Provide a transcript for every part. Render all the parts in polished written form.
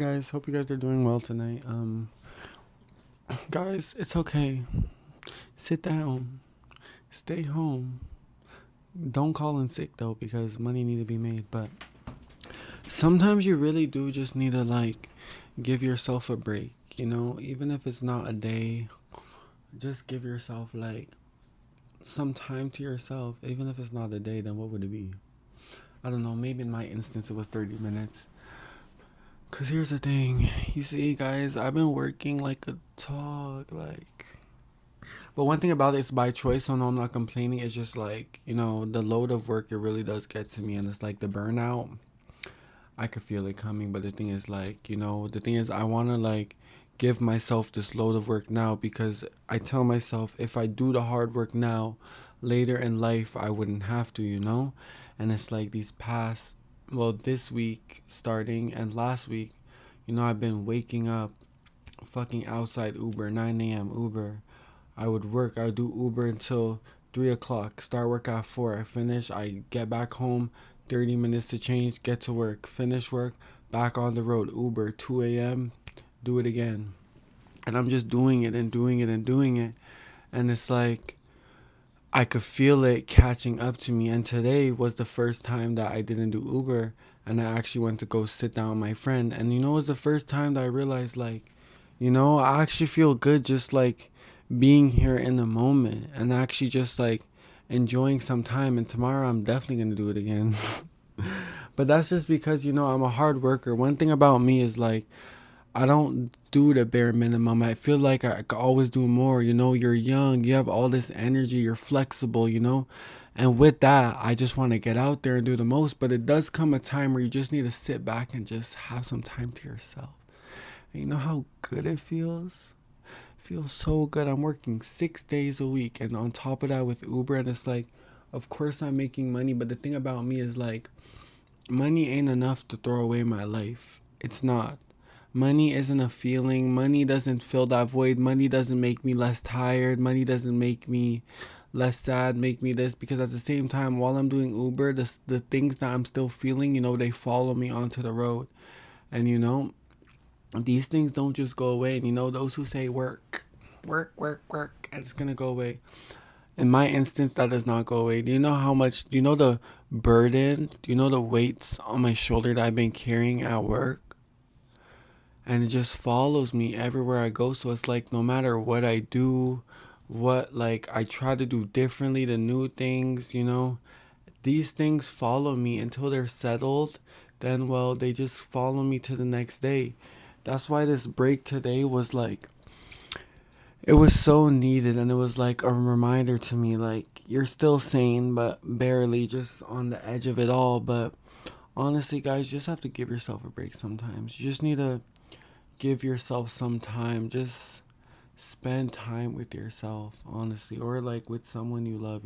Guys, hope you guys are doing well tonight. Guys, it's okay. Sit down. Stay home. Don't call in sick though because money need to be made, but sometimes you really do just need to give yourself a break, even if it's not a day, just give yourself some time to yourself. Even if it's not a day, then what would it be? I don't know, maybe in my instance it was 30 minutes. Cause here's the thing, you see guys, I've been working like a dog, but one thing about it is by choice, so no, I'm not complaining. It's just the load of work, it really does get to me. And it's like the burnout, I could feel it coming. But the thing is, I want to give myself this load of work now because I tell myself if I do the hard work now, later in life, I wouldn't have to. And it's like this week starting and last week, I've been waking up fucking outside Uber, 9 a.m. Uber. I would work. I would do Uber until 3 o'clock. Start work at 4. I finish. I get back home. 30 minutes to change. Get to work. Finish work. Back on the road. Uber 2 a.m. Do it again. And I'm just doing it and doing it and doing it. And it's like I could feel it catching up to me. And today was the first time that I didn't do Uber. And I actually went to go sit down with my friend. And it was the first time that I realized I actually feel good just being here in the moment and actually just enjoying some time. And tomorrow I'm definitely going to do it again. But that's just because, I'm a hard worker. One thing about me is I don't do the bare minimum. I feel like I could always do more. You're young, you have all this energy, you're flexible. And with that, I just want to get out there and do the most. But it does come a time where you just need to sit back and just have some time to yourself. And you know how good it feels? It feels so good. I'm working 6 days a week. And on top of that with Uber, and it's of course I'm making money. But the thing about me is money ain't enough to throw away my life. It's not. Money isn't a feeling. Money doesn't fill that void. Money doesn't make me less tired. Money doesn't make me less sad, make me this. Because at the same time, while I'm doing Uber, the things that I'm still feeling, they follow me onto the road. And, these things don't just go away. And, those who say work, work, work, work, and it's going to go away. In my instance, that does not go away. Do you know how much, do you know the burden, do you know the weights on my shoulder that I've been carrying at work? And it just follows me everywhere I go. So it's no matter what I do, what I try to do differently, the new things, these things follow me until they're settled. Then, well, they just follow me to the next day. That's why this break today was it was so needed. And it was a reminder to me, you're still sane, but barely just on the edge of it all. But honestly, guys, you just have to give yourself a break sometimes. You just need to give yourself some time. Just spend time with yourself, honestly, or with someone you love.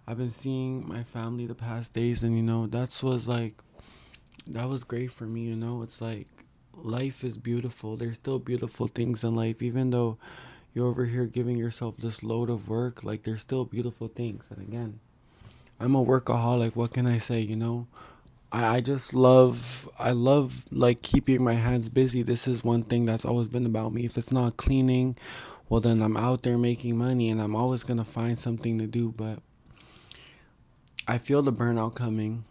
I've been seeing my family the past days, and that was great for me. It's life is beautiful. There's still beautiful things in life, even though you're over here giving yourself this load of work. There's still beautiful things. And again, I'm a workaholic. What can I say? I just love keeping my hands busy. This is one thing that's always been about me. If it's not cleaning, well then I'm out there making money and I'm always gonna find something to do. But I feel the burnout coming.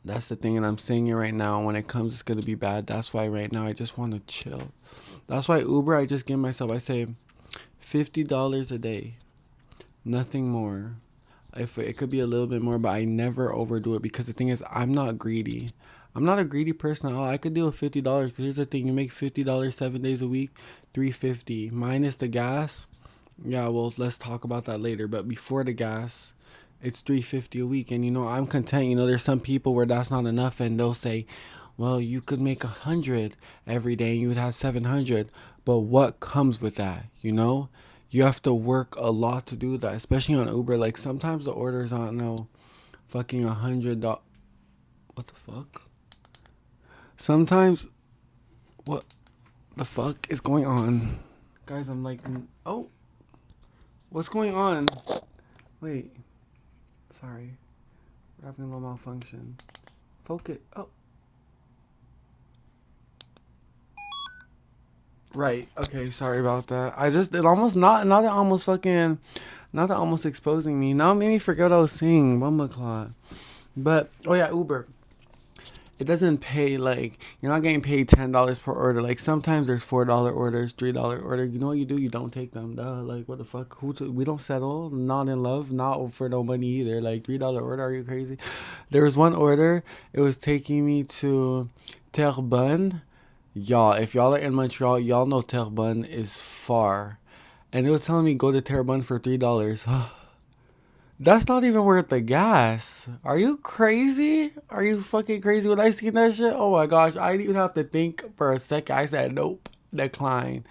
That's the thing, and I'm saying it right now. When it comes, it's gonna be bad. That's why right now I just want to chill. That's why Uber, I just give myself, I say $50 a day, nothing more. If it could be a little bit more, but I never overdo it because the thing is, I'm not greedy. I'm not a greedy person at all. I could deal with $50 because here's the thing: you make $50 7 days a week, $350 minus the gas. Yeah, well, let's talk about that later. But before the gas, it's $350 a week, and I'm content. There's some people where that's not enough, and they'll say, "Well, you could make 100 every day, and you would have 700." But what comes with that? You have to work a lot to do that, especially on Uber. Sometimes the orders aren't no fucking $100. What the fuck? Sometimes, what the fuck is going on? Guys, I'm oh, what's going on? Wait, sorry. We're having a little malfunction. Focus. Oh. Right. Okay. Sorry about that. I just it almost not that almost fucking not that almost exposing me. Now it made me forget what I was saying. Bumbleclaw. But oh yeah, Uber. It doesn't pay like you're not getting paid $10 per order. Like sometimes there's $4 orders, $3 order. You know what you do? You don't take them. Duh. Like what the fuck? We don't settle. Not in love. Not for no money either. Like $3 order. Are you crazy? There was one order. It was taking me to Terrebonne. Y'all, if y'all are in Montreal, y'all know Terrebonne is far. And it was telling me go to Terrebonne for $3. That's not even worth the gas. Are you crazy? Are you fucking crazy when I seen that shit? Oh my gosh, I didn't even have to think for a second. I said nope, decline.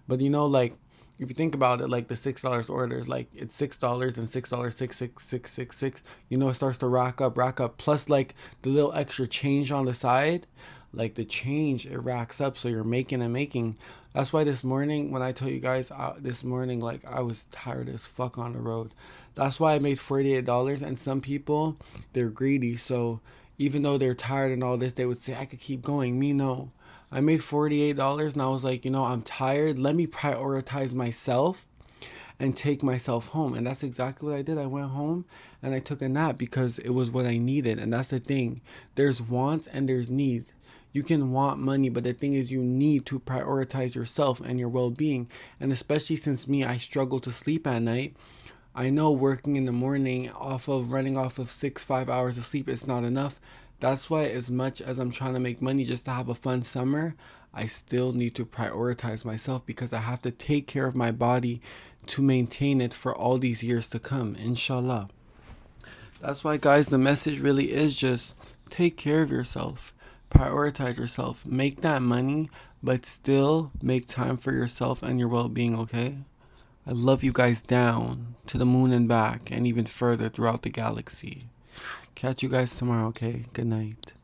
But you know, like if you think about it, like the $6 orders, like it's $6 and $6, 66666. You know, it starts to rack up. Plus, like the little extra change on the side, like the change it racks up. So you're making and making. That's why this morning, when I tell you guys, this morning, like I was tired as fuck on the road. That's why I made $48. And some people, they're greedy. So even though they're tired and all this, they would say I could keep going. Me, no. I made $48 and I was like, you know, I'm tired. Let me prioritize myself and take myself home. And that's exactly what I did. I went home and I took a nap because it was what I needed. And that's the thing. There's wants and there's needs. You can want money, but the thing is you need to prioritize yourself and your well-being. And especially since me, I struggle to sleep at night. I know working in the morning running off of 5 hours of sleep is not enough. That's why as much as I'm trying to make money just to have a fun summer, I still need to prioritize myself because I have to take care of my body to maintain it for all these years to come, inshallah. That's why, guys, the message really is just take care of yourself, prioritize yourself, make that money, but still make time for yourself and your well-being, okay? I love you guys down to the moon and back and even further throughout the galaxy. Catch you guys tomorrow, okay? Good night.